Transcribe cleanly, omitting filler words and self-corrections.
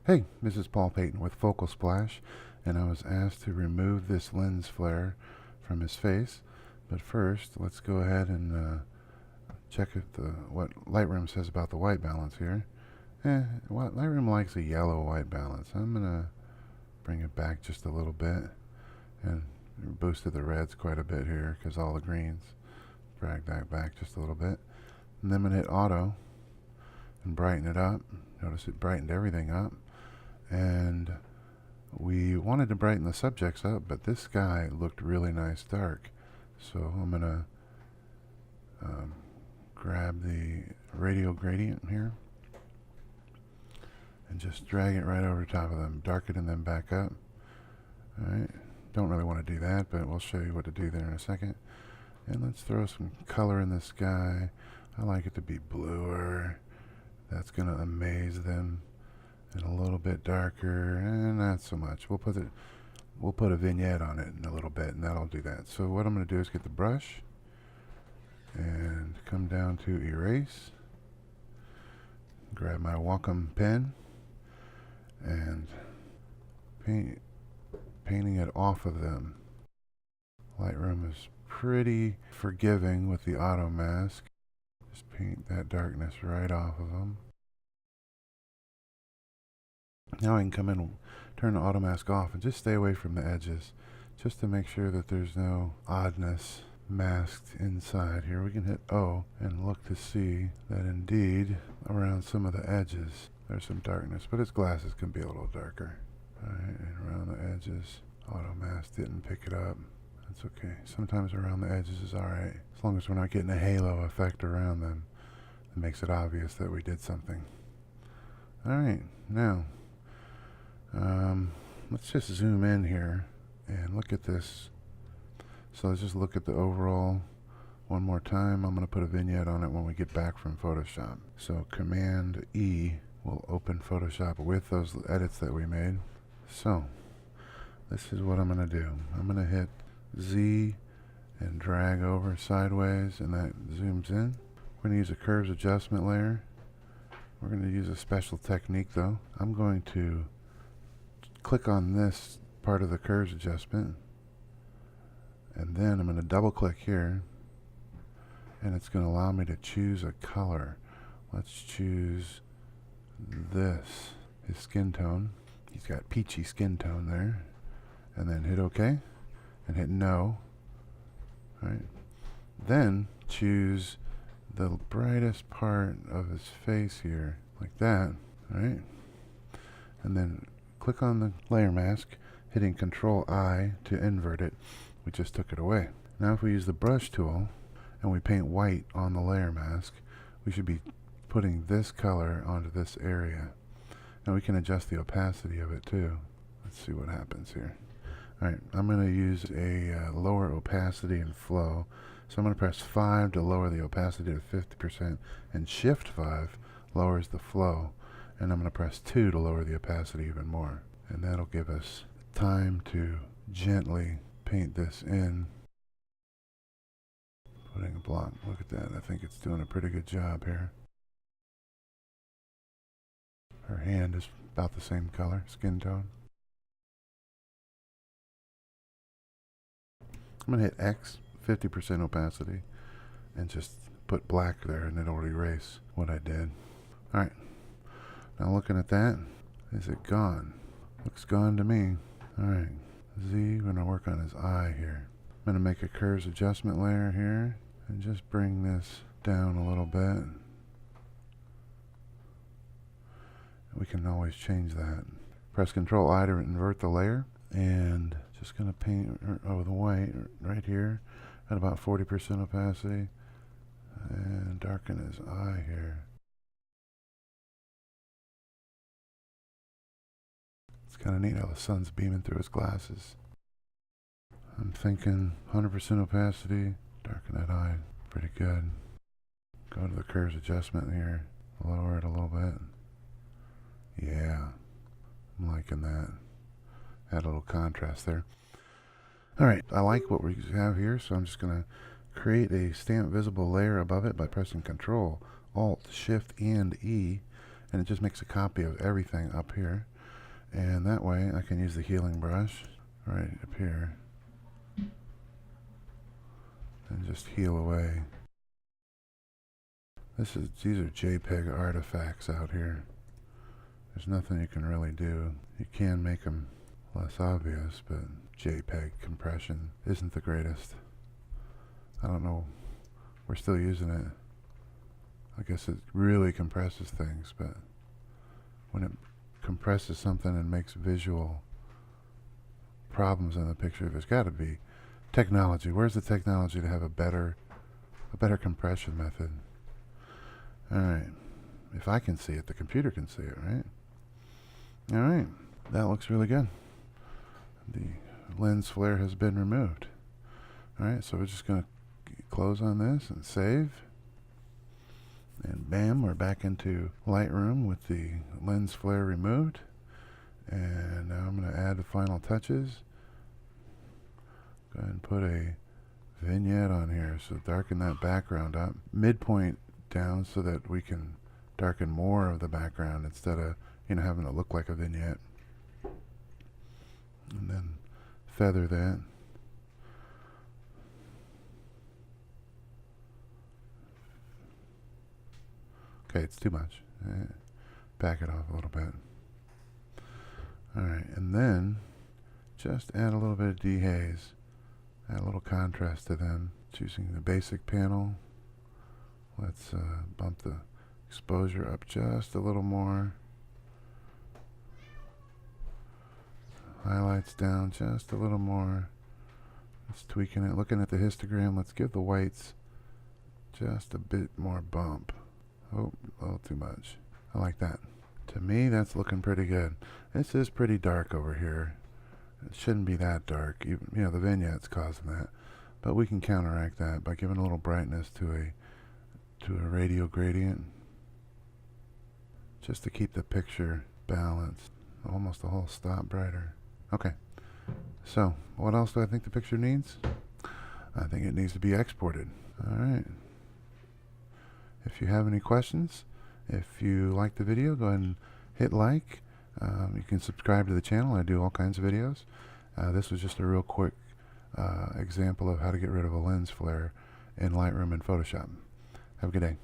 Hey, this is Paul Payton with Focal Splash, and I was asked to remove this lens flare from his face. But first, let's go ahead and check if what Lightroom says about the white balance here. Lightroom likes a yellow-white balance. I'm gonna bring it back just a little bit, and boosted the reds quite a bit here because all the greens. Drag that back just a little bit, and then I'm gonna hit Auto and brighten it up. Notice it brightened everything up. And we wanted to brighten the subjects up, but this guy looked really nice dark. So I'm going to grab the radial gradient here and just drag it right over top of them, darken them back up. Alright, don't really want to do that, but we'll show you what to do there in a second. And let's throw some color in this guy. I like it to be bluer. That's going to amaze them. And a little bit darker, and not so much. We'll put a vignette on it in a little bit, and that'll do that. So what I'm going to do is get the brush and come down to erase, grab my Wacom pen, and painting it off of them. Lightroom is pretty forgiving with the auto mask. Just paint that darkness right off of them. Now I can come in and turn the auto mask off and just stay away from the edges, just to make sure that there's no oddness masked inside here. We can hit O and look to see that indeed around some of the edges there's some darkness, but his glasses can be a little darker. Alright, and around the edges, auto mask didn't pick it up. That's okay. Sometimes around the edges is alright, as long as we're not getting a halo effect around them. It makes it obvious that we did something. Alright, now let's just zoom in here and look at this. So let's just look at the overall one more time. I'm going to put a vignette on it when we get back from Photoshop. So Command E will open Photoshop with those edits that we made. So this is what I'm going to do. I'm going to hit Z and drag over sideways, and that zooms in. We're going to use a curves adjustment layer. We're going to use a special technique though. I'm going to click on this part of the curves adjustment, and then I'm going to double click here, and it's going to allow me to choose a color. Let's choose this, his skin tone. He's got peachy skin tone there, and then hit OK and hit no. Right, then choose the brightest part of his face here, like that. Right, and then click on the layer mask, hitting Control I to invert it. We just took it away. Now if we use the brush tool and we paint white on the layer mask, we should be putting this color onto this area. Now we can adjust the opacity of it too. Let's see what happens here. Alright, I'm going to use a lower opacity and flow. So I'm going to press 5 to lower the opacity to 50%, and Shift 5 lowers the flow. And I'm going to press 2 to lower the opacity even more. And that'll give us time to gently paint this in. Putting a block. Look at that. I think it's doing a pretty good job here. Her hand is about the same color, skin tone. I'm going to hit X, 50% opacity, and just put black there, and it'll erase what I did. Alright. Now looking at that, is it gone? Looks gone to me. Alright, Z, we're going to work on his eye here. I'm going to make a curves adjustment layer here, and just bring this down a little bit. We can always change that. Press Control I to invert the layer, and just going to paint the white right here at about 40% opacity, and darken his eye here. It's kind of neat how the sun's beaming through his glasses. I'm thinking 100% opacity, darken that eye, pretty good. Go to the curves adjustment here, lower it a little bit. Yeah, I'm liking that. Add a little contrast there. Alright, I like what we have here, so I'm just going to create a stamp visible layer above it by pressing Control, Alt, Shift, and E, and it just makes a copy of everything up here. And that way I can use the healing brush right up here and just heal away. These are JPEG artifacts out here. There's nothing you can really do. You can make them less obvious, but JPEG compression isn't the greatest. I don't know. We're still using it. I guess it really compresses things, but when it compresses something and makes visual problems in the picture, there's got to be technology. Where's the technology to have a better compression method? Alright. If I can see it, the computer can see it, right? Alright. That looks really good. The lens flare has been removed. Alright, so we're just going to close on this and save. And bam, we're back into Lightroom with the lens flare removed. And now I'm going to add the final touches. Go ahead and put a vignette on here. So darken that background up. Midpoint down so that we can darken more of the background instead of, having it look like a vignette. And then feather that. Okay, it's too much. Back it off a little bit. Alright, and then just add a little bit of dehaze. Add a little contrast to them. Choosing the basic panel. Let's bump the exposure up just a little more. Highlights down just a little more. Just tweaking it. Looking at the histogram, let's give the whites just a bit more bump. Oh, a little too much. I like that. To me, that's looking pretty good. This is pretty dark over here. It shouldn't be that dark. Even, the vignette's causing that. But we can counteract that by giving a little brightness to a radial gradient. Just to keep the picture balanced. Almost a whole stop brighter. Okay. So, what else do I think the picture needs? I think it needs to be exported. Alright. If you have any questions, if you like the video, go ahead and hit like. You can subscribe to the channel. I do all kinds of videos. This was just a real quick example of how to get rid of a lens flare in Lightroom and Photoshop. Have a good day.